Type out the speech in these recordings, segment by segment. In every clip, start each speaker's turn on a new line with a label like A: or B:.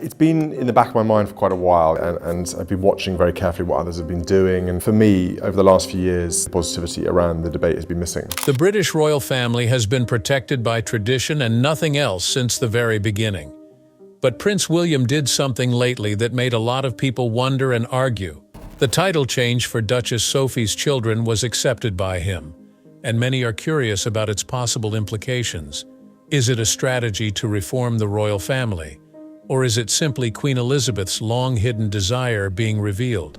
A: It's been in the back of my mind for quite a while, and I've been watching very carefully what others have been doing. And for me, over the last few years, the positivity around the debate has been missing.
B: The British royal family has been protected by tradition and nothing else since the very beginning. But Prince William did something lately that made a lot of people wonder and argue. The title change for Duchess Sophie's children was accepted by him, and many are curious about its possible implications. Is it a strategy to reform the royal family? Or is it simply Queen Elizabeth's long-hidden desire being revealed?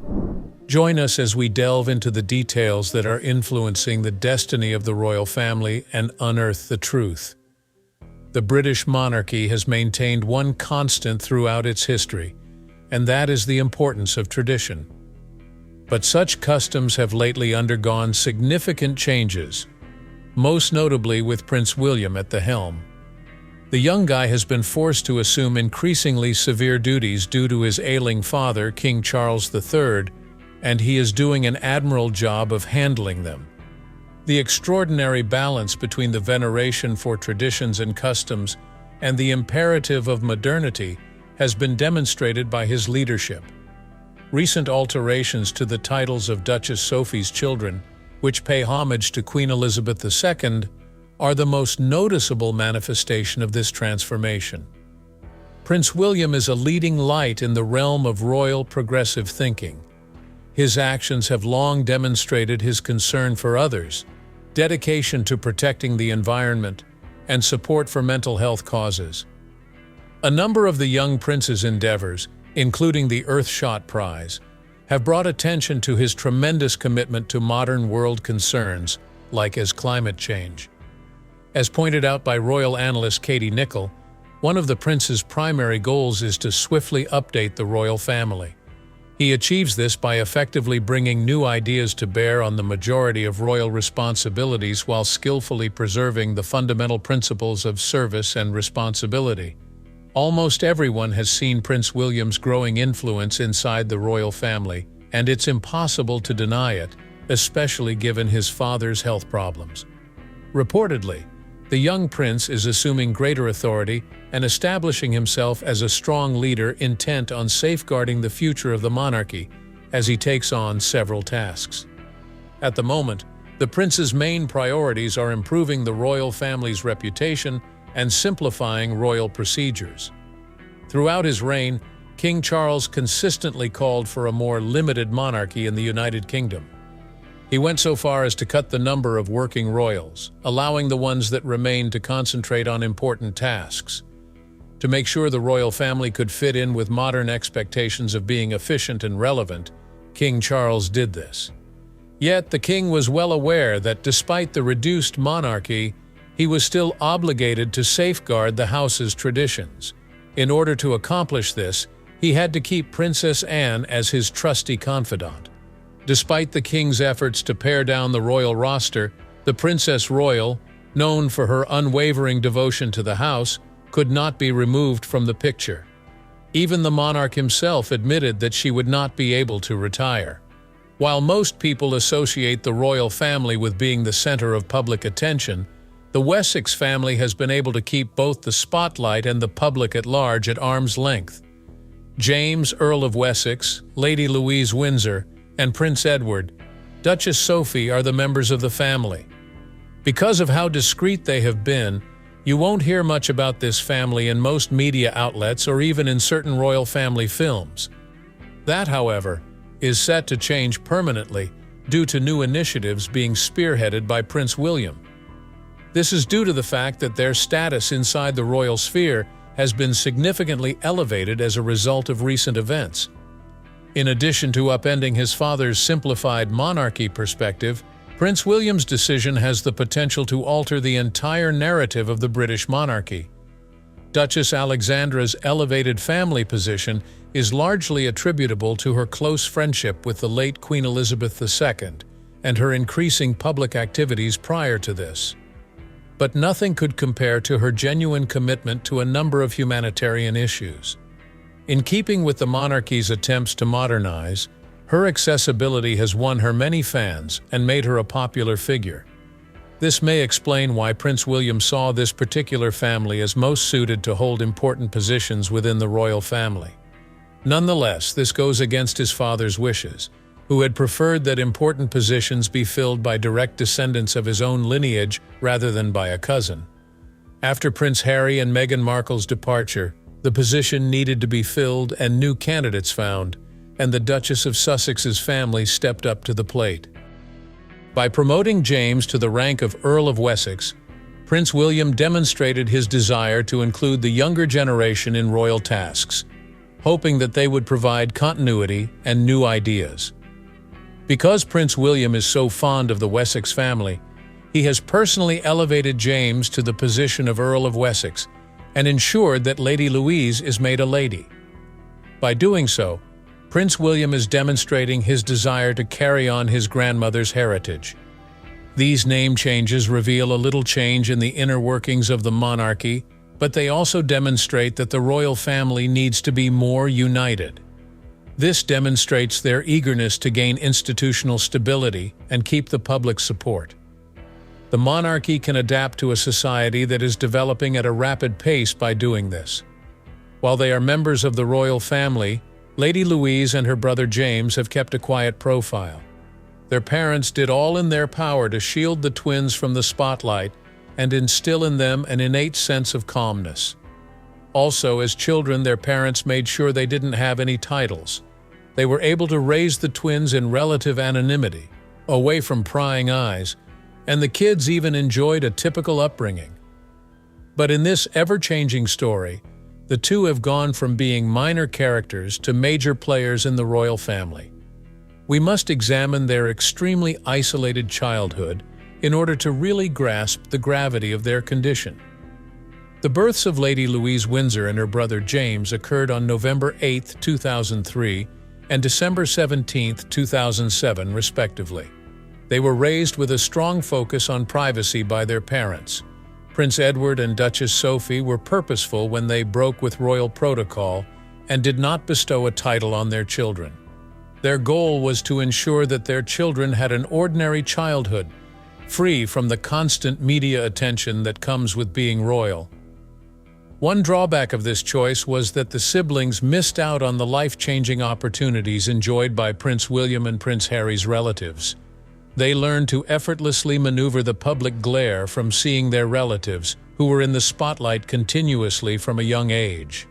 B: Join us as we delve into the details that are influencing the destiny of the royal family and unearth the truth. The British monarchy has maintained one constant throughout its history, and that is the importance of tradition. But such customs have lately undergone significant changes, most notably with Prince William at the helm. The young guy has been forced to assume increasingly severe duties due to his ailing father, King Charles III, and he is doing an admirable job of handling them. The extraordinary balance between the veneration for traditions and customs and the imperative of modernity has been demonstrated by his leadership. Recent alterations to the titles of Duchess Sophie's children, which pay homage to Queen Elizabeth II, are the most noticeable manifestation of this transformation. Prince William is a leading light in the realm of royal progressive thinking. His actions have long demonstrated his concern for others, dedication to protecting the environment, and support for mental health causes. A number of the young prince's endeavors, including the Earthshot Prize, have brought attention to his tremendous commitment to modern world concerns, like as climate change. As pointed out by royal analyst Katie Nicholl, one of the prince's primary goals is to swiftly update the royal family. He achieves this by effectively bringing new ideas to bear on the majority of royal responsibilities while skillfully preserving the fundamental principles of service and responsibility. Almost everyone has seen Prince William's growing influence inside the royal family, and it's impossible to deny it, especially given his father's health problems. Reportedly, the young prince is assuming greater authority and establishing himself as a strong leader intent on safeguarding the future of the monarchy as he takes on several tasks. At the moment, the prince's main priorities are improving the royal family's reputation and simplifying royal procedures. Throughout his reign, King Charles consistently called for a more limited monarchy in the United Kingdom. He went so far as to cut the number of working royals, allowing the ones that remained to concentrate on important tasks. To make sure the royal family could fit in with modern expectations of being efficient and relevant, King Charles did this. Yet the king was well aware that despite the reduced monarchy, he was still obligated to safeguard the house's traditions. In order to accomplish this, he had to keep Princess Anne as his trusty confidant. Despite the king's efforts to pare down the royal roster, the Princess Royal, known for her unwavering devotion to the house, could not be removed from the picture. Even the monarch himself admitted that she would not be able to retire. While most people associate the royal family with being the center of public attention, the Wessex family has been able to keep both the spotlight and the public at large at arm's length. James, Earl of Wessex, Lady Louise Windsor, and Prince Edward, Duchess Sophie are the members of the family. Because of how discreet they have been, you won't hear much about this family in most media outlets or even in certain royal family films. That, however, is set to change permanently due to new initiatives being spearheaded by Prince William. This is due to the fact that their status inside the royal sphere has been significantly elevated as a result of recent events. In addition to upending his father's simplified monarchy perspective, Prince William's decision has the potential to alter the entire narrative of the British monarchy. Duchess Alexandra's elevated family position is largely attributable to her close friendship with the late Queen Elizabeth II and her increasing public activities prior to this. But nothing could compare to her genuine commitment to a number of humanitarian issues. In keeping with the monarchy's attempts to modernize, her accessibility has won her many fans and made her a popular figure. This may explain why Prince William saw this particular family as most suited to hold important positions within the royal family. Nonetheless, this goes against his father's wishes, who had preferred that important positions be filled by direct descendants of his own lineage rather than by a cousin. After Prince Harry and Meghan Markle's departure, the position needed to be filled and new candidates found, and the Duchess of Sussex's family stepped up to the plate. By promoting James to the rank of Earl of Wessex, Prince William demonstrated his desire to include the younger generation in royal tasks, hoping that they would provide continuity and new ideas. Because Prince William is so fond of the Wessex family, he has personally elevated James to the position of Earl of Wessex and ensured that Lady Louise is made a lady. By doing so, Prince William is demonstrating his desire to carry on his grandmother's heritage. These name changes reveal a little change in the inner workings of the monarchy, but they also demonstrate that the royal family needs to be more united. This demonstrates their eagerness to gain institutional stability and keep the public support. The monarchy can adapt to a society that is developing at a rapid pace by doing this. While they are members of the royal family, Lady Louise and her brother James have kept a quiet profile. Their parents did all in their power to shield the twins from the spotlight and instill in them an innate sense of calmness. Also, as children, their parents made sure they didn't have any titles. They were able to raise the twins in relative anonymity, away from prying eyes, and the kids even enjoyed a typical upbringing. But in this ever-changing story, the two have gone from being minor characters to major players in the royal family. We must examine their extremely isolated childhood in order to really grasp the gravity of their condition. The births of Lady Louise Windsor and her brother James occurred on November 8, 2003 and December 17, 2007, respectively. They were raised with a strong focus on privacy by their parents. Prince Edward and Duchess Sophie were purposeful when they broke with royal protocol and did not bestow a title on their children. Their goal was to ensure that their children had an ordinary childhood, free from the constant media attention that comes with being royal. One drawback of this choice was that the siblings missed out on the life-changing opportunities enjoyed by Prince William and Prince Harry's relatives. They learned to effortlessly maneuver the public glare from seeing their relatives, who were in the spotlight continuously from a young age.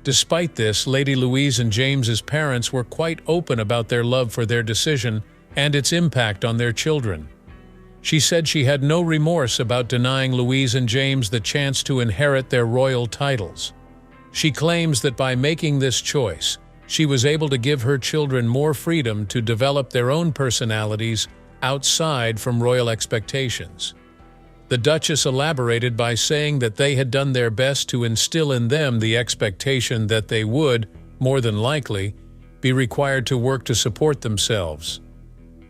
B: Despite this, Lady Louise and James's parents were quite open about their love for their decision and its impact on their children. She said she had no remorse about denying Louise and James the chance to inherit their royal titles. She claims that by making this choice, she was able to give her children more freedom to develop their own personalities outside from royal expectations. The Duchess elaborated by saying that they had done their best to instill in them the expectation that they would, more than likely, be required to work to support themselves.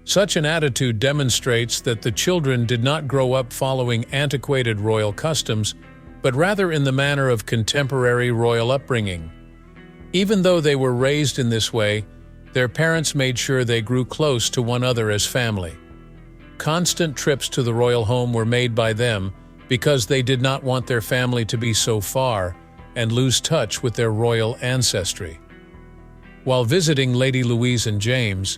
B: Such an attitude demonstrates that the children did not grow up following antiquated royal customs, but rather in the manner of contemporary royal upbringing. Even though they were raised in this way, their parents made sure they grew close to one another as family. Constant trips to the royal home were made by them because they did not want their family to be so far and lose touch with their royal ancestry. While visiting Lady Louise and James,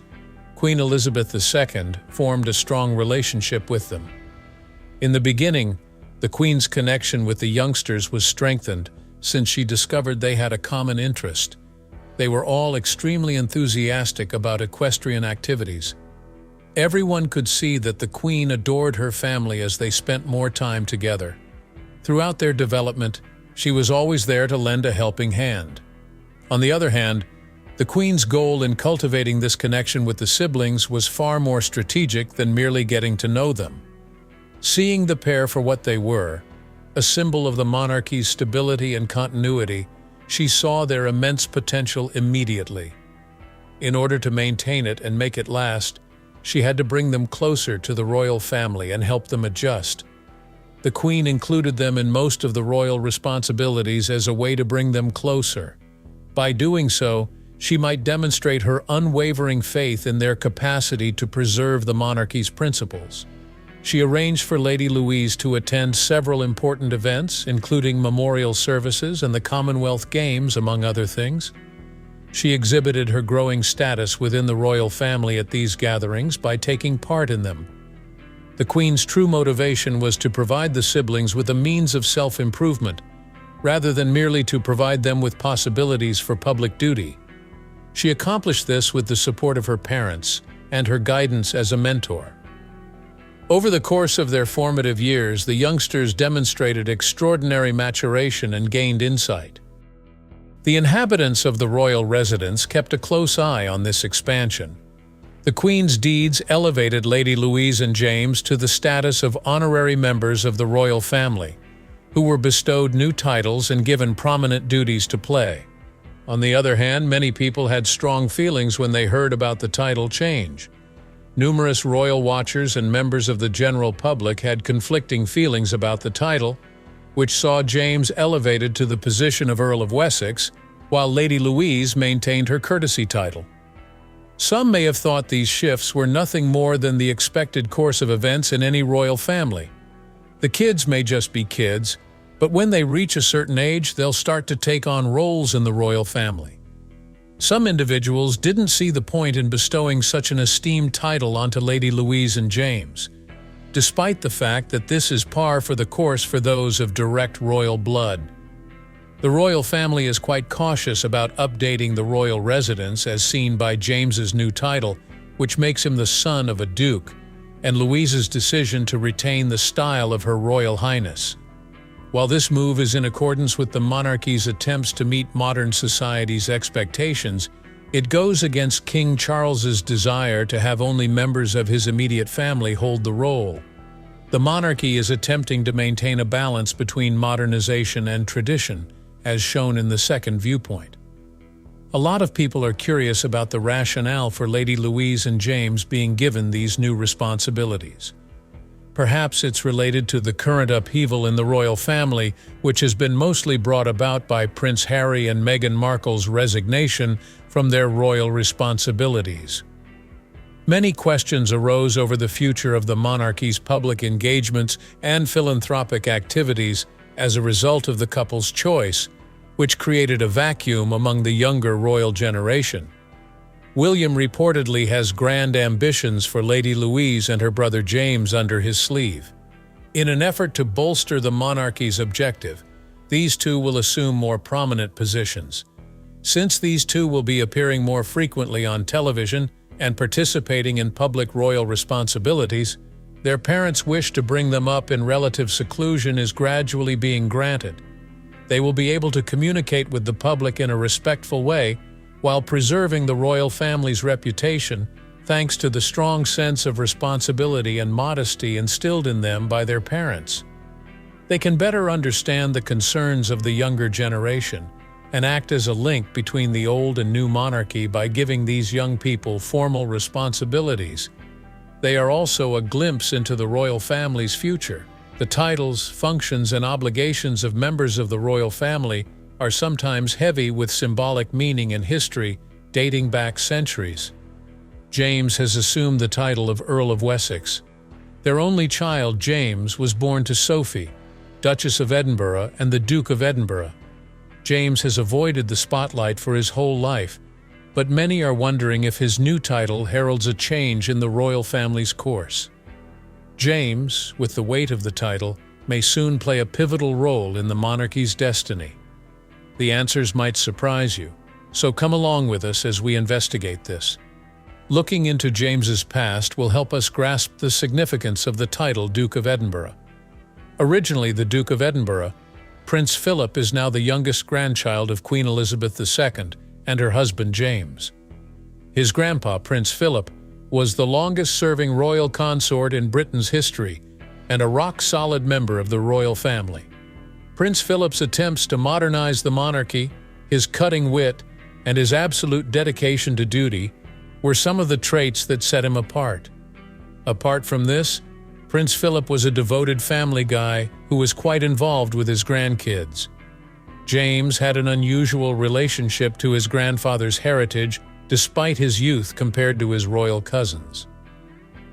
B: Queen Elizabeth II formed a strong relationship with them. In the beginning, the Queen's connection with the youngsters was strengthened since she discovered they had a common interest. They were all extremely enthusiastic about equestrian activities. Everyone could see that the Queen adored her family as they spent more time together. Throughout their development, she was always there to lend a helping hand. On the other hand, the Queen's goal in cultivating this connection with the siblings was far more strategic than merely getting to know them. Seeing the pair for what they were, a symbol of the monarchy's stability and continuity, she saw their immense potential immediately. In order to maintain it and make it last, she had to bring them closer to the royal family and help them adjust. The Queen included them in most of the royal responsibilities as a way to bring them closer. By doing so, she might demonstrate her unwavering faith in their capacity to preserve the monarchy's principles. She arranged for Lady Louise to attend several important events, including memorial services and the Commonwealth Games, among other things. She exhibited her growing status within the royal family at these gatherings by taking part in them. The Queen's true motivation was to provide the siblings with a means of self-improvement, rather than merely to provide them with possibilities for public duty. She accomplished this with the support of her parents and her guidance as a mentor. Over the course of their formative years, the youngsters demonstrated extraordinary maturation and gained insight. The inhabitants of the royal residence kept a close eye on this expansion. The Queen's deeds elevated Lady Louise and James to the status of honorary members of the royal family, who were bestowed new titles and given prominent duties to play. On the other hand, many people had strong feelings when they heard about the title change. Numerous royal watchers and members of the general public had conflicting feelings about the title, which saw James elevated to the position of Earl of Wessex, while Lady Louise maintained her courtesy title. Some may have thought these shifts were nothing more than the expected course of events in any royal family. The kids may just be kids, but when they reach a certain age, they'll start to take on roles in the royal family. Some individuals didn't see the point in bestowing such an esteemed title onto Lady Louise and James, despite the fact that this is par for the course for those of direct royal blood. The royal family is quite cautious about updating the royal residence as seen by James's new title, which makes him the son of a duke, and Louise's decision to retain the style of Her Royal Highness. While this move is in accordance with the monarchy's attempts to meet modern society's expectations, it goes against King Charles's desire to have only members of his immediate family hold the role. The monarchy is attempting to maintain a balance between modernization and tradition, as shown in the second viewpoint. A lot of people are curious about the rationale for Lady Louise and James being given these new responsibilities. Perhaps it's related to the current upheaval in the royal family, which has been mostly brought about by Prince Harry and Meghan Markle's resignation from their royal responsibilities. Many questions arose over the future of the monarchy's public engagements and philanthropic activities as a result of the couple's choice, which created a vacuum among the younger royal generation. William reportedly has grand ambitions for Lady Louise and her brother James under his sleeve. In an effort to bolster the monarchy's objective, these two will assume more prominent positions. Since these two will be appearing more frequently on television and participating in public royal responsibilities, their parents' wish to bring them up in relative seclusion is gradually being granted. They will be able to communicate with the public in a respectful way while preserving the royal family's reputation, thanks to the strong sense of responsibility and modesty instilled in them by their parents. They can better understand the concerns of the younger generation and act as a link between the old and new monarchy by giving these young people formal responsibilities. They are also a glimpse into the royal family's future. The titles, functions, and obligations of members of the royal family are sometimes heavy with symbolic meaning and history dating back centuries. James has assumed the title of Earl of Wessex. Their only child, James, was born to Sophie, Duchess of Edinburgh and the Duke of Edinburgh. James has avoided the spotlight for his whole life, but many are wondering if his new title heralds a change in the royal family's course. James, with the weight of the title, may soon play a pivotal role in the monarchy's destiny. The answers might surprise you, so come along with us as we investigate this. Looking into James's past will help us grasp the significance of the title Duke of Edinburgh. Originally the Duke of Edinburgh, Prince Philip is now the youngest grandchild of Queen Elizabeth II and her husband James. His grandpa, Prince Philip, was the longest-serving royal consort in Britain's history and a rock-solid member of the royal family. Prince Philip's attempts to modernize the monarchy, his cutting wit, and his absolute dedication to duty were some of the traits that set him apart. Apart from this, Prince Philip was a devoted family guy who was quite involved with his grandkids. James had an unusual relationship to his grandfather's heritage despite his youth compared to his royal cousins.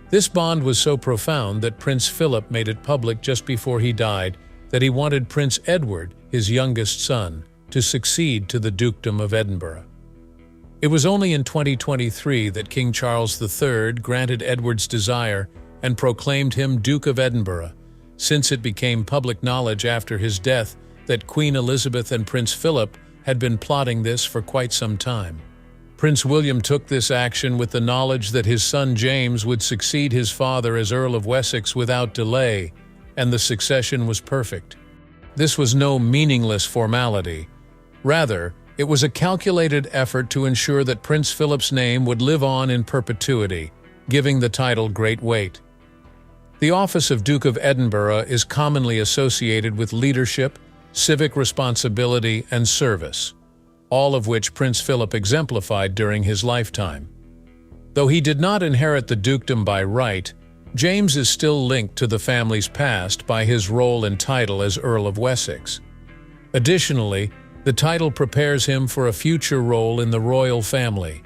B: This bond was so profound that Prince Philip made it public just before he died that he wanted Prince Edward, his youngest son, to succeed to the Dukedom of Edinburgh. It was only in 2023 that King Charles III granted Edward's desire and proclaimed him Duke of Edinburgh, since it became public knowledge after his death that Queen Elizabeth and Prince Philip had been plotting this for quite some time. Prince William took this action with the knowledge that his son James would succeed his father as Earl of Wessex without delay, and the succession was perfect. This was no meaningless formality. Rather, it was a calculated effort to ensure that Prince Philip's name would live on in perpetuity, giving the title great weight. The office of Duke of Edinburgh is commonly associated with leadership, civic responsibility, and service, all of which Prince Philip exemplified during his lifetime. Though he did not inherit the dukedom by right, James is still linked to the family's past by his role and title as Earl of Wessex. Additionally, the title prepares him for a future role in the royal family.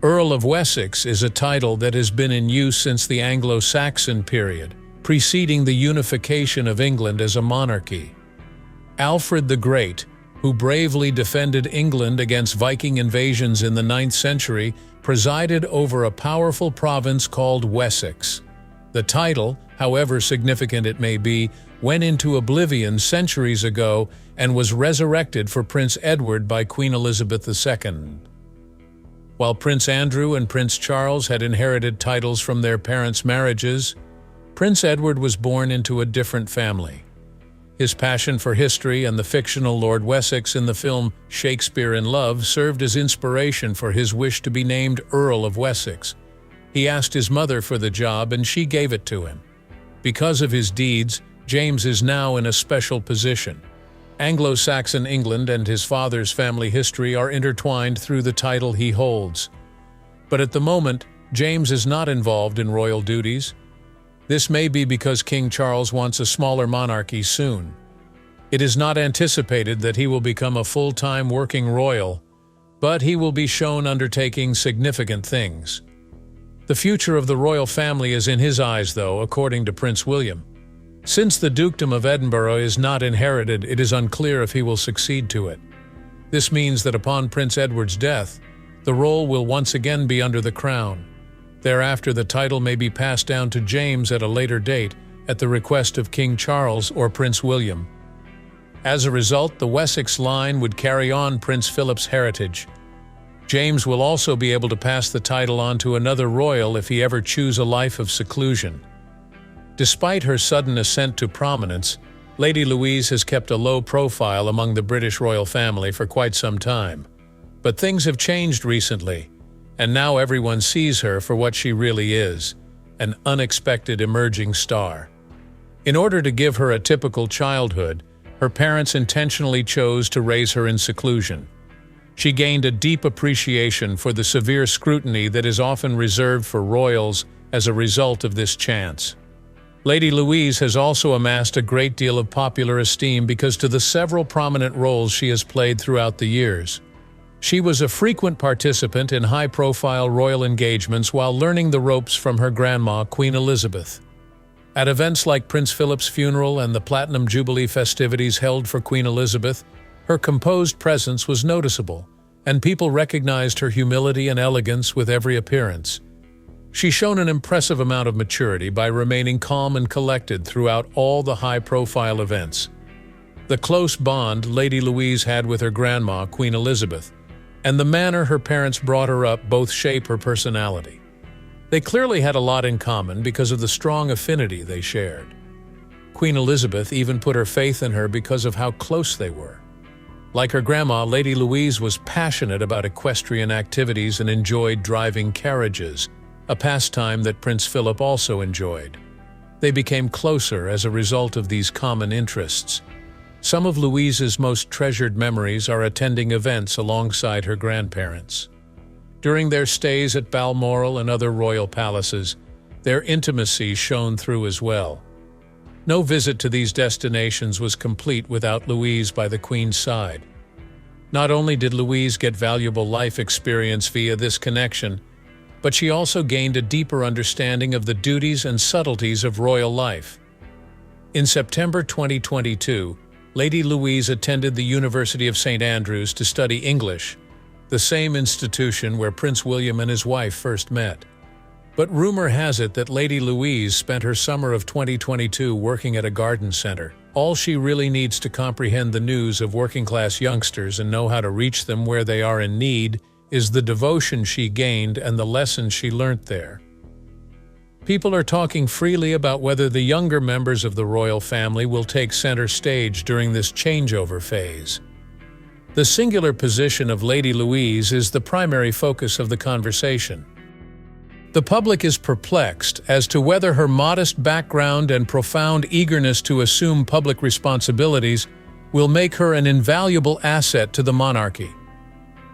B: Earl of Wessex is a title that has been in use since the Anglo-Saxon period, preceding the unification of England as a monarchy. Alfred the Great, who bravely defended England against Viking invasions in the 9th century, presided over a powerful province called Wessex. The title, however significant it may be, went into oblivion centuries ago and was resurrected for Prince Edward by Queen Elizabeth II. While Prince Andrew and Prince Charles had inherited titles from their parents' marriages, Prince Edward was born into a different family. His passion for history and the fictional Lord Wessex in the film Shakespeare in Love served as inspiration for his wish to be named Earl of Wessex. He asked his mother for the job and she gave it to him. Because of his deeds, James is now in a special position. Anglo-Saxon England and his father's family history are intertwined through the title he holds. But at the moment, James is not involved in royal duties. This may be because King Charles wants a smaller monarchy soon. It is not anticipated that he will become a full-time working royal, but he will be shown undertaking significant things. The future of the royal family is in his eyes, though, according to Prince William. Since the Dukedom of Edinburgh is not inherited, it is unclear if he will succeed to it. This means that upon Prince Edward's death, the role will once again be under the crown. Thereafter, the title may be passed down to James at a later date, at the request of King Charles or Prince William. As a result, the Wessex line would carry on Prince Philip's heritage. James will also be able to pass the title on to another royal if he ever chooses a life of seclusion. Despite her sudden ascent to prominence, Lady Louise has kept a low profile among the British royal family for quite some time. But things have changed recently, and now everyone sees her for what she really is, an unexpected emerging star. In order to give her a typical childhood, her parents intentionally chose to raise her in seclusion. She gained a deep appreciation for the severe scrutiny that is often reserved for royals as a result of this chance. Lady Louise has also amassed a great deal of popular esteem because of the several prominent roles she has played throughout the years. She was a frequent participant in high-profile royal engagements while learning the ropes from her grandma, Queen Elizabeth. At events like Prince Philip's funeral and the Platinum Jubilee festivities held for Queen Elizabeth, her composed presence was noticeable, and people recognized her humility and elegance with every appearance. She's shown an impressive amount of maturity by remaining calm and collected throughout all the high-profile events. The close bond Lady Louise had with her grandma, Queen Elizabeth, and the manner her parents brought her up both shape her personality. They clearly had a lot in common because of the strong affinity they shared. Queen Elizabeth even put her faith in her because of how close they were. Like her grandma, Lady Louise was passionate about equestrian activities and enjoyed driving carriages, a pastime that Prince Philip also enjoyed. They became closer as a result of these common interests. Some of Louise's most treasured memories are attending events alongside her grandparents. During their stays at Balmoral and other royal palaces, their intimacy shone through as well. No visit to these destinations was complete without Louise by the Queen's side. Not only did Louise get valuable life experience via this connection, but she also gained a deeper understanding of the duties and subtleties of royal life. In September 2022, Lady Louise attended the University of St. Andrews to study English, the same institution where Prince William and his wife first met. But rumor has it that Lady Louise spent her summer of 2022 working at a garden center. All she really needs to comprehend the news of working-class youngsters and know how to reach them where they are in need is the devotion she gained and the lessons she learnt there. People are talking freely about whether the younger members of the royal family will take center stage during this changeover phase. The singular position of Lady Louise is the primary focus of the conversation. The public is perplexed as to whether her modest background and profound eagerness to assume public responsibilities will make her an invaluable asset to the monarchy.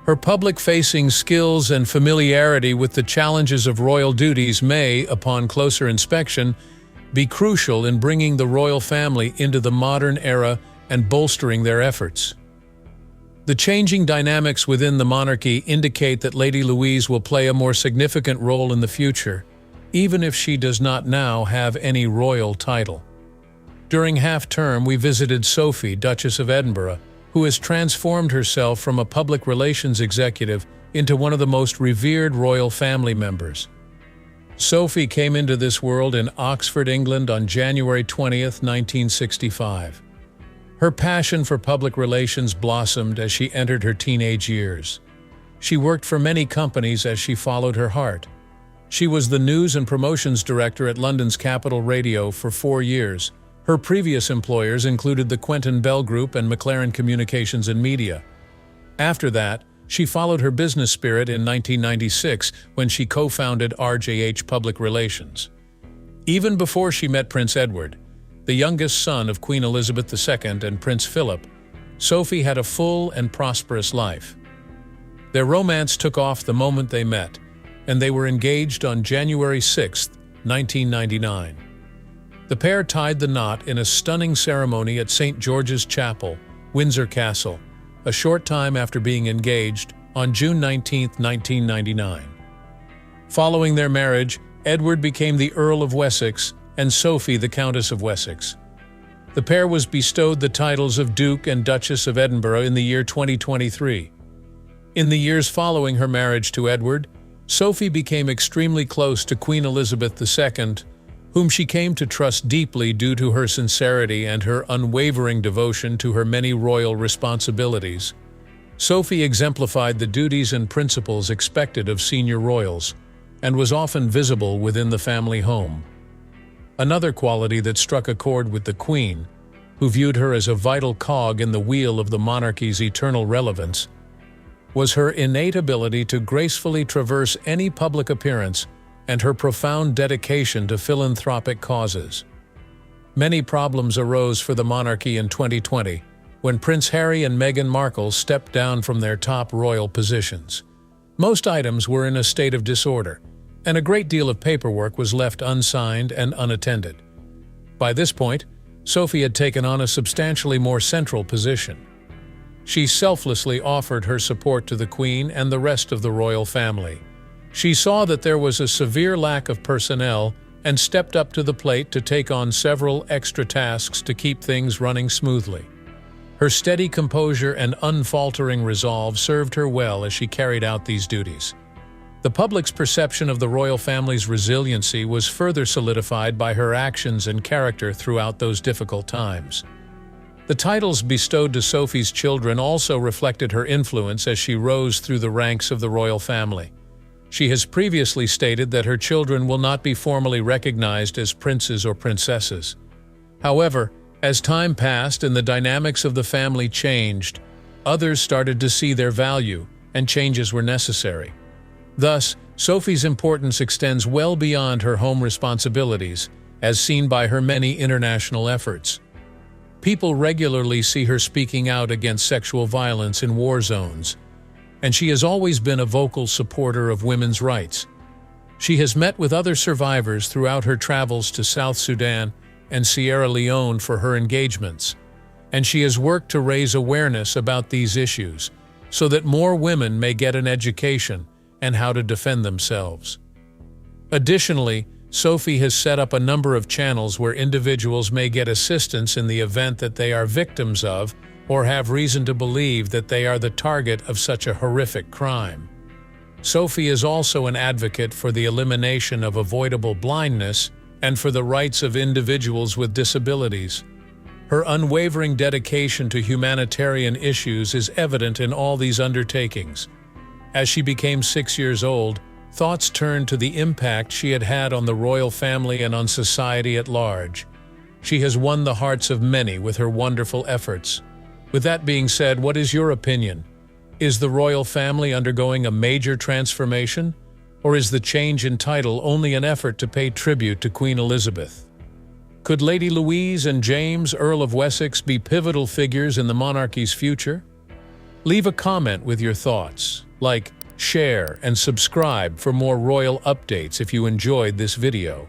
B: Her public-facing skills and familiarity with the challenges of royal duties may, upon closer inspection, be crucial in bringing the royal family into the modern era and bolstering their efforts. The changing dynamics within the monarchy indicate that Lady Louise will play a more significant role in the future, even if she does not now have any royal title. During half-term, we visited Sophie, Duchess of Edinburgh, who has transformed herself from a public relations executive into one of the most revered royal family members. Sophie came into this world in Oxford, England on January 20th, 1965. Her passion for public relations blossomed as she entered her teenage years. She worked for many companies as she followed her heart. She was the news and promotions director at London's Capital Radio for 4 years. Her previous employers included the Quentin Bell Group and McLaren Communications and Media. After that, she followed her business spirit in 1996 when she co-founded RJH Public Relations. Even before she met Prince Edward, the youngest son of Queen Elizabeth II and Prince Philip, Sophie had a full and prosperous life. Their romance took off the moment they met, and they were engaged on January 6, 1999. The pair tied the knot in a stunning ceremony at St. George's Chapel, Windsor Castle, a short time after being engaged on June 19, 1999. Following their marriage, Edward became the Earl of Wessex and Sophie the Countess of Wessex. The pair was bestowed the titles of Duke and Duchess of Edinburgh in the year 2023. In the years following her marriage to Edward, Sophie became extremely close to Queen Elizabeth II, whom she came to trust deeply due to her sincerity and her unwavering devotion to her many royal responsibilities. Sophie exemplified the duties and principles expected of senior royals, and was often visible within the family home. Another quality that struck a chord with the Queen, who viewed her as a vital cog in the wheel of the monarchy's eternal relevance, was her innate ability to gracefully traverse any public appearance and her profound dedication to philanthropic causes. Many problems arose for the monarchy in 2020 when Prince Harry and Meghan Markle stepped down from their top royal positions. Most items were in a state of disorder, and a great deal of paperwork was left unsigned and unattended. By this point, Sophie had taken on a substantially more central position. She selflessly offered her support to the Queen and the rest of the royal family. She saw that there was a severe lack of personnel and stepped up to the plate to take on several extra tasks to keep things running smoothly. Her steady composure and unfaltering resolve served her well as she carried out these duties. The public's perception of the royal family's resiliency was further solidified by her actions and character throughout those difficult times. The titles bestowed to Sophie's children also reflected her influence as she rose through the ranks of the royal family. She has previously stated that her children will not be formally recognized as princes or princesses. However, as time passed and the dynamics of the family changed, others started to see their value, and changes were necessary. Thus, Sophie's importance extends well beyond her home responsibilities, as seen by her many international efforts. People regularly see her speaking out against sexual violence in war zones, and she has always been a vocal supporter of women's rights. She has met with other survivors throughout her travels to South Sudan and Sierra Leone for her engagements, and she has worked to raise awareness about these issues so that more women may get an education and how to defend themselves. Additionally, Sophie has set up a number of channels where individuals may get assistance in the event that they are victims of or have reason to believe that they are the target of such a horrific crime. Sophie is also an advocate for the elimination of avoidable blindness and for the rights of individuals with disabilities. Her unwavering dedication to humanitarian issues is evident in all these undertakings. As she became 6 years old, thoughts turned to the impact she had had on the royal family and on society at large. She has won the hearts of many with her wonderful efforts. With that being said, what is your opinion? Is the royal family undergoing a major transformation? Or is the change in title only an effort to pay tribute to Queen Elizabeth? Could Lady Louise and James, Earl of Wessex, be pivotal figures in the monarchy's future? Leave a comment with your thoughts. Like, share, and subscribe for more royal updates if you enjoyed this video.